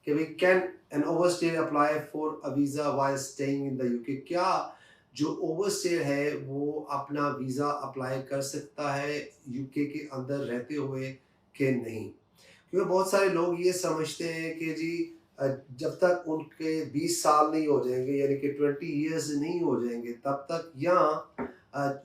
कि भाई can an overstayer apply for a visa while staying in the UK, क्या जो ओवरस्टेयर है वो अपना वीज़ा अप्लाई कर सकता है यूके के अंदर रहते हुए कि नहीं। क्योंकि बहुत सारे लोग ये समझते हैं कि जी जब तक उनके 20 साल नहीं हो जाएंगे यानी कि 20 ईयर्स नहीं हो जाएंगे तब तक यहाँ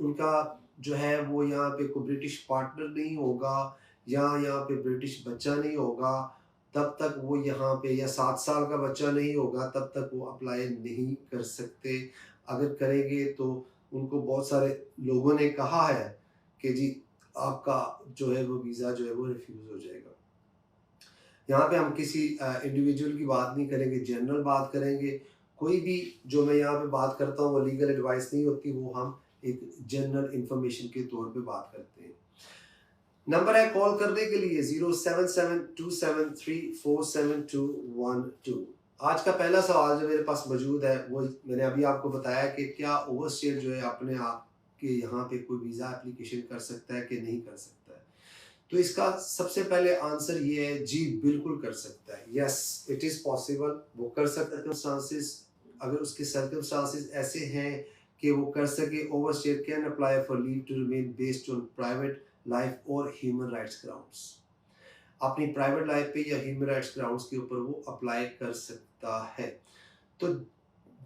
उनका जो है वो यहाँ पे कोई ब्रिटिश पार्टनर नहीं होगा या यहाँ पे ब्रिटिश बच्चा नहीं होगा, तब तक वो यहाँ पे या 7 साल का बच्चा नहीं होगा तब तक वो अप्लाई नहीं कर सकते। अगर करेंगे तो उनको बहुत सारे लोगों ने कहा है कि जी आपका जो है वो वीज़ा जो है वो रिफ्यूज़ हो जाएगा। यहाँ पे हम किसी इंडिविजुअल की बात नहीं करेंगे, जनरल बात करेंगे। कोई भी जो मैं यहाँ पे बात करता हूँ वो लीगल एडवाइस नहीं होती, वो हम एक जनरल इन्फॉर्मेशन के तौर पे बात करते हैं। नंबर है कॉल करने के लिए 0772734712। आज का पहला सवाल जो मेरे पास मौजूद है वो मैंने अभी आपको बताया कि क्या ओवरस्टेयर जो है अपने आप के यहाँ पे कोई वीज़ा एप्लीकेशन कर सकता है कि नहीं कर सकता है। तो इसका सबसे पहले आंसर ये है जी बिल्कुल कर सकता है। यस इट इज़ पॉसिबल, वो कर सकता है। सर्कमस्टांसिस अगर उसके सर्कमस्टांसिस ऐसे हैं कि वो कर सके, overstayer can apply for leave to remain based on private life और ह्यूमन राइट्स ग्राउंड्स। अपनी प्राइवेट लाइफ पे या ह्यूमन राइट्स ग्राउंड्स के ऊपर वो अप्लाई कर सकता है। तो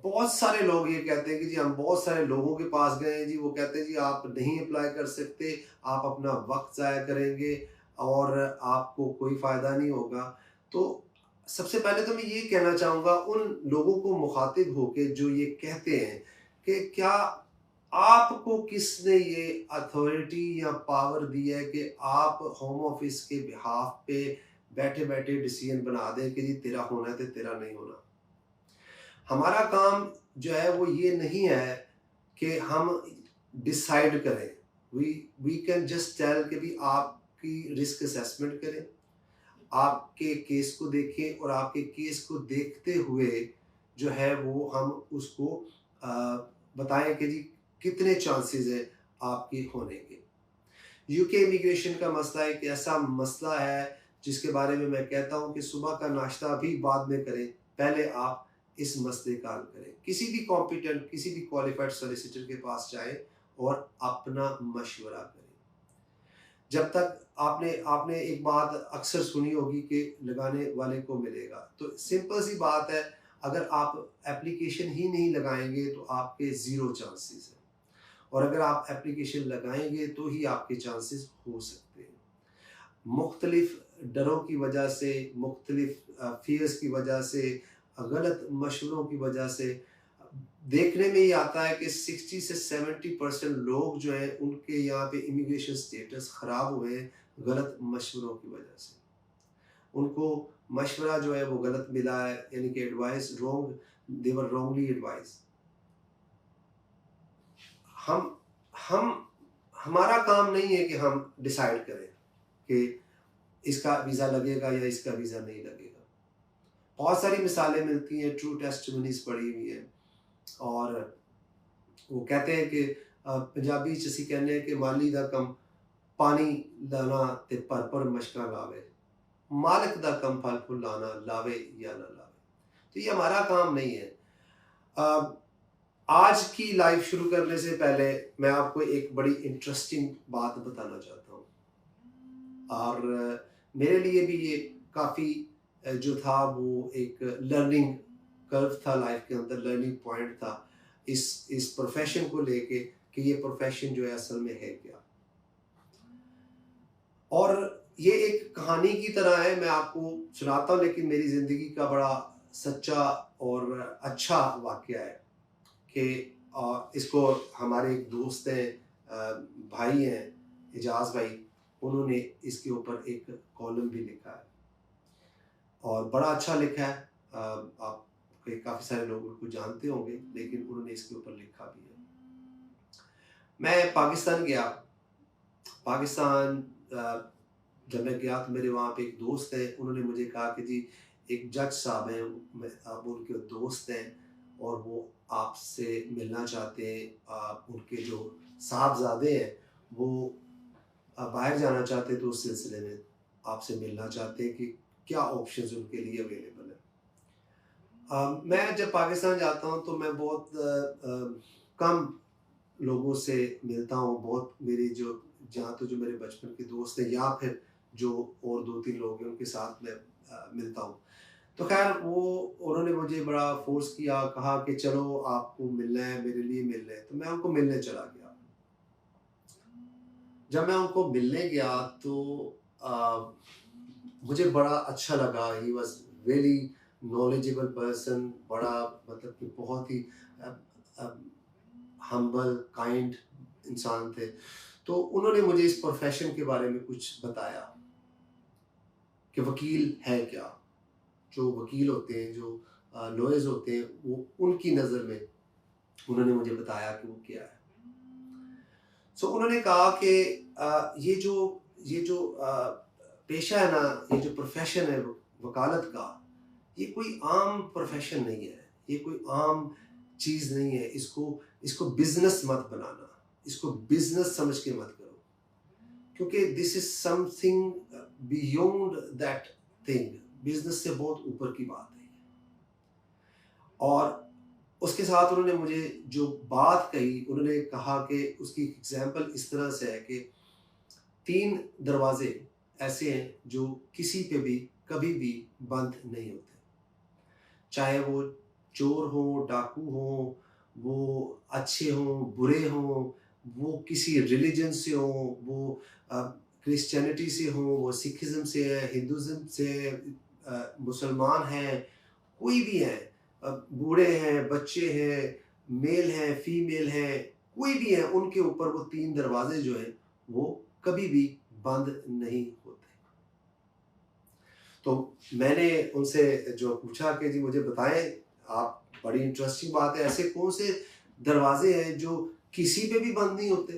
बहुत सारे लोग ये कहते हैं कि जी हम बहुत सारे लोगों के पास गए हैं जी, वो कहते हैं जी आप नहीं अप्लाई कर सकते, आप अपना वक्त ज़ाया करेंगे और आपको कोई फ़ायदा नहीं होगा। तो सबसे पहले तो मैं ये कहना चाहूँगा उन लोगों को मुखातिब होके जो ये कहते हैं कि क्या आपको किसने ये अथॉरिटी या पावर दी है कि आप होम ऑफिस के बिहाफ पे बैठे-बैठे डिसीजन बना दें कि जी तेरा होना है तो तेरा नहीं होना। हमारा काम जो है वो ये नहीं है कि हम डिसाइड करें। We we can just tell कि भी आपकी रिस्क असेसमेंट करें, आपके केस को देखें और आपके केस को देखते हुए जो है वो हम उसको अ, बताएं कि जी कितने चांसेस है आपके होने के। यूके इमिग्रेशन का मसला एक ऐसा मसला है जिसके बारे में मैं कहता हूँ कि सुबह का नाश्ता भी बाद में करें, पहले आप इस मसले का हल करें। किसी भी कॉम्पिटेंट किसी भी क्वालिफाइड सॉलिसिटर के पास जाएं और अपना मशवरा करें। जब तक आपने आपने एक बात अक्सर सुनी होगी कि लगाने वाले को मिलेगा, तो सिंपल सी बात है, अगर आप एप्लीकेशन ही नहीं लगाएंगे तो आपके ज़ीरो चांसेस हैं और अगर आप एप्लीकेशन लगाएंगे तो ही आपके चांसेस हो सकते हैं। मुख्तलिफ डरों की वजह से, मुख्तलिफ फियर्स की वजह से, गलत मशवरों की वजह से देखने में ये आता है कि 60 से 70% लोग जो हैं उनके यहाँ पे इमिग्रेशन स्टेटस ख़राब हुए हैं गलत मशवरों की वजह से। उनको मशवरा जो है वो गलत मिला है, यानी कि एडवाइस रॉन्ग, दे वर रॉन्गली एडवाइस। हम हम हमारा काम नहीं है कि हम डिसाइड करें कि इसका वीज़ा लगेगा या इसका वीज़ा नहीं लगेगा। बहुत सारी मिसालें मिलती हैं, ट्रू टेस्टिमनीज़ पड़ी हुई हैं और वो कहते हैं कि पंजाबी च असीं कहने हैं कि माली दा कम पानी लाना ते पर मशकां लावे, मालिक दा कम फल फूल लाना लावे या ना लावे। तो ये हमारा काम नहीं है। अ, आज की लाइफ शुरू करने से पहले मैं आपको एक बड़ी इंटरेस्टिंग बात बताना चाहता हूँ और मेरे लिए भी ये काफ़ी जो था वो एक लर्निंग कर्व था, लाइफ के अंदर लर्निंग पॉइंट था इस प्रोफेशन को लेके कि ये प्रोफेशन जो है असल में है क्या। और ये एक कहानी की तरह है, मैं आपको सुनाता हूँ लेकिन मेरी ज़िंदगी का बड़ा सच्चा और अच्छा वाक़या है कि इसको हमारे एक दोस्त हैं, भाई हैं, एजाज भाई, उन्होंने इसके ऊपर एक कॉलम भी लिखा है और बड़ा अच्छा लिखा है। आप काफ़ी सारे लोग उनको जानते होंगे लेकिन उन्होंने इसके ऊपर लिखा भी है। मैं पाकिस्तान गया। पाकिस्तान जब मैं गया तो मेरे वहाँ पे एक दोस्त है, उन्होंने मुझे कहा कि जी एक जज साहब हैं, आप उनके दोस्त हैं और वो आपसे मिलना चाहते हैं। उनके जो साहबजादे हैं वो बाहर जाना चाहते हैं तो उस सिलसिले में आपसे मिलना चाहते हैं कि क्या ऑप्शंस उनके लिए अवेलेबल है। मैं जब पाकिस्तान जाता हूँ तो मैं बहुत कम लोगों से मिलता हूँ। बहुत मेरी जो जहाँ तो जो मेरे बचपन के दोस्त हैं या फिर जो और 2-3 लोग हैं उनके साथ मैं मिलता हूँ। तो ख़ैर वो उन्होंने मुझे बड़ा फ़ोर्स किया, कहा कि चलो आपको मिलना है, मेरे लिए मिलना है, तो मैं उनको मिलने चला गया। जब मैं उनको मिलने गया तो अ, मुझे बड़ा अच्छा लगा। He was really knowledgeable person, बड़ा मतलब कि बहुत ही अ अ, हम्बल, काइंड इंसान थे। तो उन्होंने मुझे इस प्रोफ़ेशन के बारे में कुछ बताया कि वकील है क्या? जो वकील होते हैं, जो लॉयर्स होते हैं, वो उनकी नज़र में उन्होंने मुझे बताया कि वो क्या है। सो उन्होंने कहा कि ये जो पेशा है ना, ये जो प्रोफ़ेशन है वकालत का, ये कोई आम प्रोफ़ेशन नहीं है। ये कोई आम चीज़ नहीं है। इसको इसको बिज़नेस मत बनाना। इसको बिज़नेस समझ के मत करो। क्योंकि this is something beyond that thing. Business से बहुत ऊपर की बात है ये। और उसके साथ उन्होंने मुझे जो बात कही, उन्होंने कहा कि उसकी एग्ज़ाम्पल इस तरह से है कि 3 दरवाज़े ऐसे हैं जो किसी पे भी कभी भी बंद नहीं होते। चाहे वो चोर हों, डाकू हों, वो अच्छे हों, बुरे हों, वो किसी रिलिजन से हों, वो अ, क्रिश्चियनिटी से हों, वो सिखिज़्म से है, हिंदुइज़्म से है, मुसलमान हैं, कोई भी है, बूढ़े हैं, बच्चे हैं, मेल हैं, फीमेल हैं, कोई भी है, उनके ऊपर वो 3 दरवाज़े जो हैं, वो कभी भी बंद नहीं होते। तो मैंने उनसे जो पूछा कि जी मुझे बताएँ, आप बड़ी इंटरेस्टिंग बात है, ऐसे कौन से दरवाज़े हैं जो किसी पे भी बंद नहीं होते?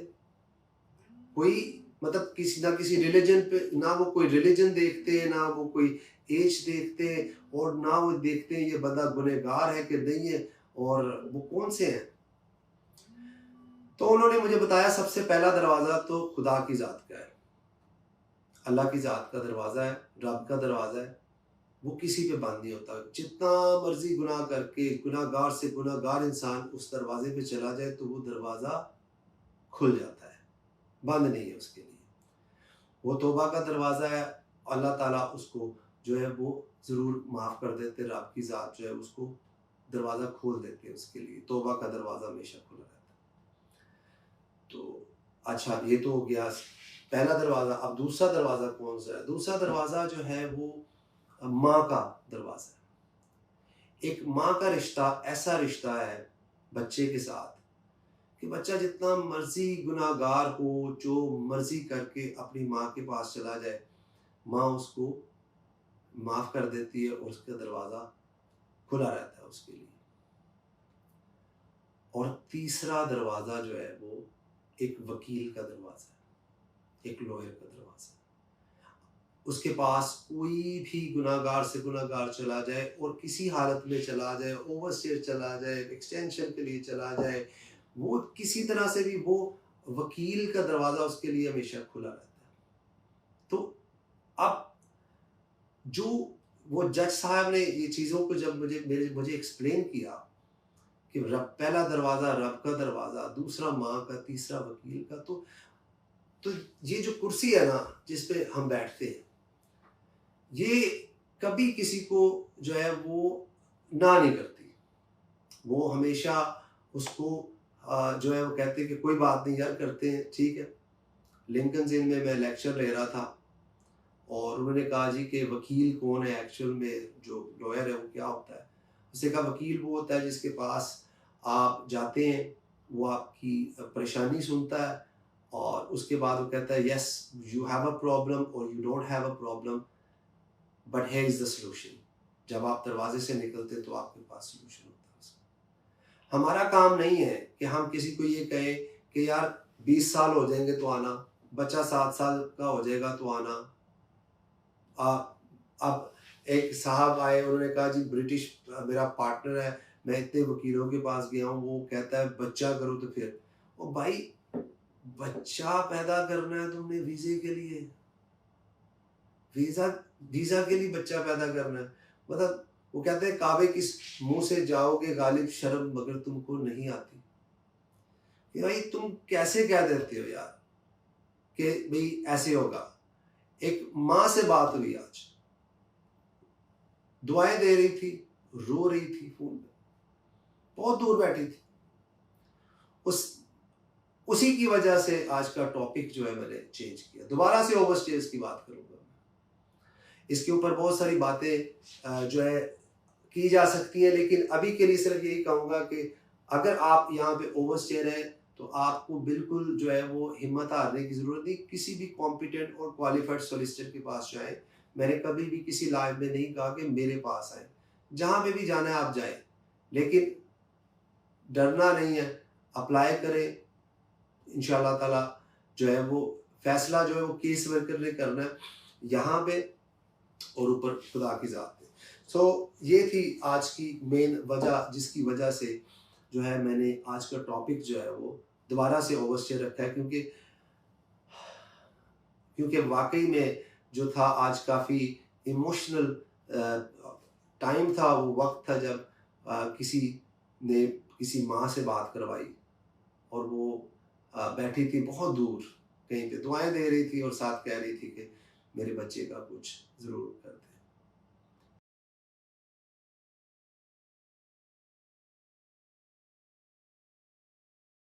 कोई मतलब किसी ना किसी रिलिजन पे, ना वो कोई रिलिजन देखते हैं, ना वो कोई एज देखते हैं और ना वो देखते हैं ये बंदा गुनहगार है कि नहीं है और वो कौन से हैं। तो उन्होंने मुझे बताया सबसे पहला दरवाज़ा तो खुदा की ज़ात का है। अल्लाह की ज़ात का दरवाज़ा है, रब का दरवाज़ा है। वो किसी पे बंद नहीं होता। जितना मर्ज़ी गुनाह करके गुनाहगार से गुनाहगार इंसान उस दरवाज़े पे चला जाए तो वो दरवाज़ा खुल जाता है, बंद नहीं है उसके लिए। वो तौबा का दरवाज़ा है, अल्लाह ताला उसको जो है वो ज़रूर माफ़ कर देते, रब की ज़ात जो है उसको दरवाज़ा खोल देते हैं उसके लिए, तौबा का दरवाज़ा हमेशा खुला रहता है। तो अच्छा ये तो हो गया पहला दरवाज़ा। अब दूसरा दरवाज़ा कौन-सा है? दूसरा दरवाज़ा जो है वो माँ का दरवाज़ा है। एक माँ का रिश्ता ऐसा रिश्ता है बच्चे के साथ कि बच्चा जितना मर्ज़ी गुनाहगार हो, जो मर्ज़ी करके अपनी माँ के पास चला जाए, माँ उसको माफ़ कर देती है और उसका दरवाज़ा खुला रहता है उसके लिए। और तीसरा दरवाज़ा जो है वो एक वकील का दरवाज़ा है, एक लॉयर का दरवाज़ा है। उसके पास कोई भी गुनाहगार से गुनाहगार चला जाए और किसी हालत में चला जाए, ओवरस्टेयर चला जाए, एक्सटेंशन के लिए चला जाए, वो किसी तरह से भी वो वकील का दरवाज़ा उसके लिए हमेशा खुला रहता है। तो अब जो वो जज साहब ने ये चीज़ों को जब मुझे एक्सप्लेन किया कि रब पहला दरवाज़ा रब का दरवाज़ा, दूसरा माँ का, तीसरा वकील का, तो ये जो कुर्सी है ना जिस पे हम बैठते हैं, ये कभी किसी को जो है वो ना नहीं करती। वो हमेशा उसको जो है वो कहते हैं कि कोई बात नहीं यार, करते हैं, ठीक है। लिंकन्स इन में मैं लेक्चर ले रहा था और उन्होंने कहा जी कि वकील कौन है एक्चुअल में, जो लॉयर है वो क्या होता है? उसने कहा वकील वो होता है जिसके पास आप जाते हैं, वो आपकी परेशानी सुनता है और उसके बाद वो कहता है yes you have a problem और you don't have a problem, but here is the solution. जब आप दरवाज़े से निकलते हैं तो आपके पास सॉल्यूशन होता है उसका। हमारा काम नहीं है कि हम किसी को ये कहें कि यार 20 साल हो जाएँगे तो आना, बच्चा 7 साल का हो जाएगा तो आना। अ, अब एक साहब आए, उन्होंने कहा जी ब्रिटिश मेरा पार्टनर है, मैं इतने वकीलों के पास गया हूँ, वो कहता है बच्चा करो तो फिर। ओ भाई, बच्चा पैदा करना है तुमने वीज़े के लिए, वीज़ा वीज़ा के लिए बच्चा पैदा करना है। मतलब वो कहते हैं काबे किस मुंह से जाओगे गालिब शर्म मगर तुमको नहीं आती। कि भाई तुम कैसे कह देते हो यार कि भाई ऐसे होगा। एक माँ से बात हुई आज, दुआएं दे रही थी, रो रही थी फोन में, बहुत दूर बैठी थी। उस उसी की वजह से आज का टॉपिक जो है मैंने चेंज किया, दोबारा से ओवरस्टेयर्स की बात करूंगा। इसके ऊपर बहुत सारी बातें जो है की जा सकती है, लेकिन अभी के लिए सिर्फ यही कहूंगा कि अगर आप यहाँ पे ओवरस्टेयर हैं तो आपको बिल्कुल जो है वो हिम्मत हारने की जरूरत नहीं। किसी भी कॉम्पिटेंट और क्वालिफाइड सोलिसिटर के पास जाएं। मैंने कभी भी किसी लाइव में नहीं कहा कि मेरे पास आए, जहां पे भी जाना है आप जाएं, लेकिन डरना नहीं है, अप्लाई करें। इंशाल्लाह ताला जो है वो फैसला जो है वो केस वर्कर ने करना है यहाँ पे, और ऊपर खुदा की जात है। सो ये थी आज की मेन वजह जिसकी वजह से जो है मैंने आज का टॉपिक जो है वो दोबारा से ओवरस्टेयर रखा है, क्योंकि क्योंकि वाकई में जो था आज काफ़ी इमोशनल टाइम था, वो वक्त था जब किसी ने किसी माँ से बात करवाई और वो बैठी थी बहुत दूर कहीं पे, दुआएं दे रही थी और साथ कह रही थी कि मेरे बच्चे का कुछ ज़रूर कर दे।